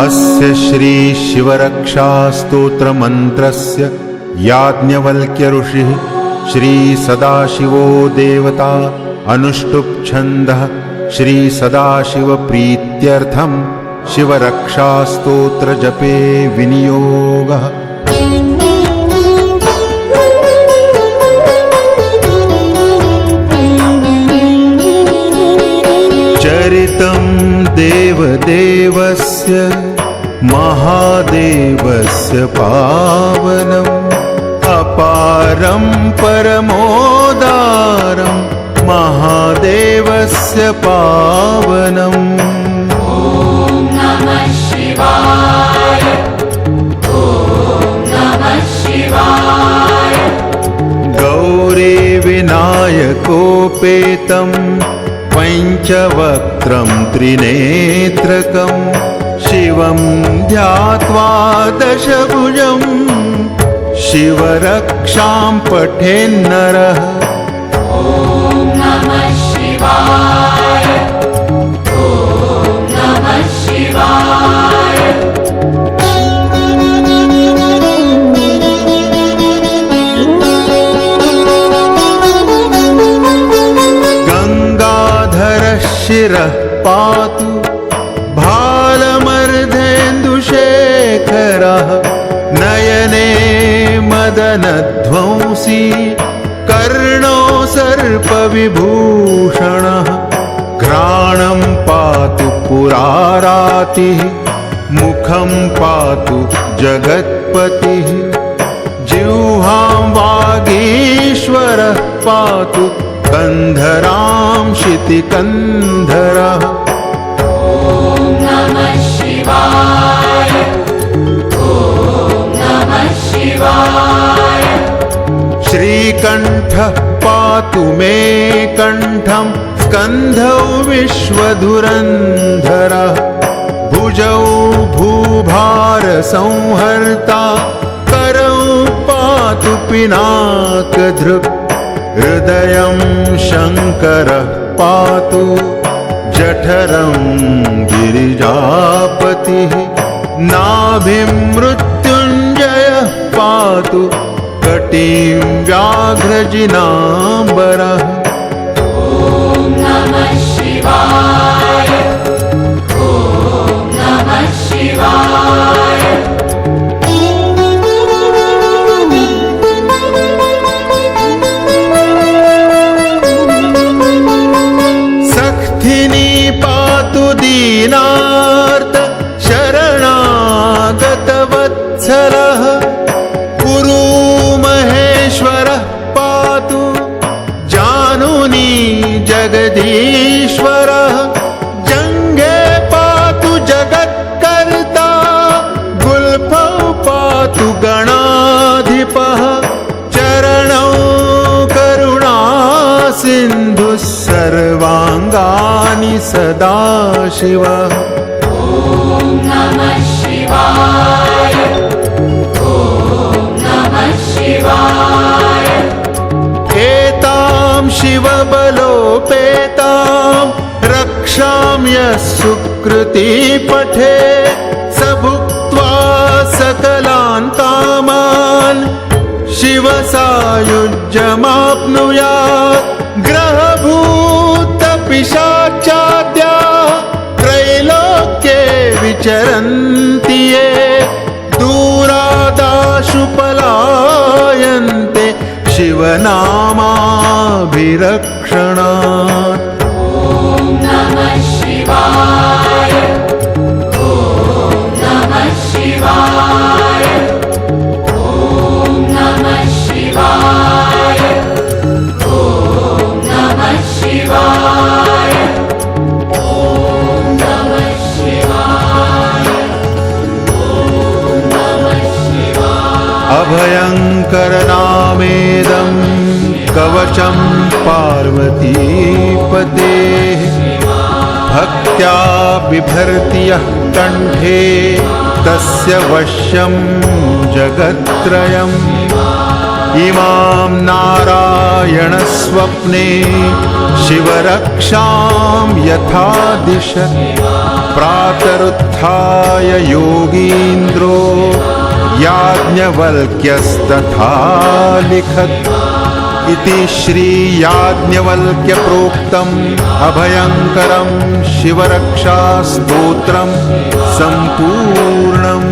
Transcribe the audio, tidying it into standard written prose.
अस्य श्री शिवरक्षास्तोत्रमन्त्रस्य याज्ञवल्क्य ऋषिः श्री सदाशिवो देवता अनुष्टुप् छन्दः श्री सदाशिव प्रीत्यर्थं शिवरक्षास्तोत्र जपे विनियोगः। चरितं देवदेवस्य महादेवस्य पावनम् अपारं परमोदारं महादेवस्य पावनम्। ॐ नमः शिवाय ॐ नमः शिवाय। गौरी विनायकोपेतं पञ्चवक्त्रं त्रिनेत्रकं शिवं ध्यात्वा दशभुजं शिवरक्षां पठेन्नरः। ॐ नमः शिवाय ॐ नमः शिवाय। गङ्गाधरः शिरः पातु भालमर्धेन्दुशेखरः नयने मदनध्वंसी कर्णो सर्पविभूषणः। घ्राणं पातु पुरारातिः मुखं पातु जगत्पतिः जिह्वां वागीश्वरः पातु कन्धरां शितिकन्धरः। ॐ नमः शिवाय ॐ नमः शिवाय। श्रीकण्ठः पातु मे कण्ठं स्कन्धौ विश्वधुरन्धरः भुजौ भूभारसंहर्ता करौ पातु पिनाकधृक्। हृदयं शङ्करः पातु जठरं गिरिजापतिः नाभिं मृत्युञ्जयः पातु कटिं व्याघ्रजिनाम्बरः। ॐ नमः शिवाय ॐ नमः शिवाय। सख्थिनी पातु दीनार्त शरणागतवत्सलः कुरु महेश्वरः पातु जानुनी जगदीश्वरः। जङ्घे पातु जगत्कर्ता गुल्फौ पातु गणाधिपः चरणौ करुणासिन्धुः सर्वाङ्गानि सदाशिवः। ॐ नमः शिवाय ॐ नमः शिवाय। एतां शिवबलोपेतां रक्षां यः सुकृती पठे स भुक्त्वा सकलान् कामान् शिवसायुज्यमाप्नुयात्। ग्रहभूतपिशाचाद्या त्रैलोक्ये विचरन्ति ये दूरादाशु पलायन्ते शिवनामाभिरक्षणात्। ॐ नमः शिवाय ॐ नमः शिवाय। ॐ नमः शिवाय ॐ नमः शिवाय। ॐ नमः शिवाय ॐ नमः शिवाय। अभयङ्करनामेदं कवचं पार्वतीपतेः भक्त्या बिभर्ति यः कण्ठे तस्य वश्यं जगत्त्रयम्। इमां नारायणस्वप्ने शिवरक्षां यथा दिशत् प्रातरुत्थाय योगीन्द्रो याज्ञवल्क्यस्तथा लिखत् इति श्रीयाज्ञवल्क्यप्रोक्तम् अभयङ्करं शिवरक्षास्तोत्रं सम्पूर्णम्।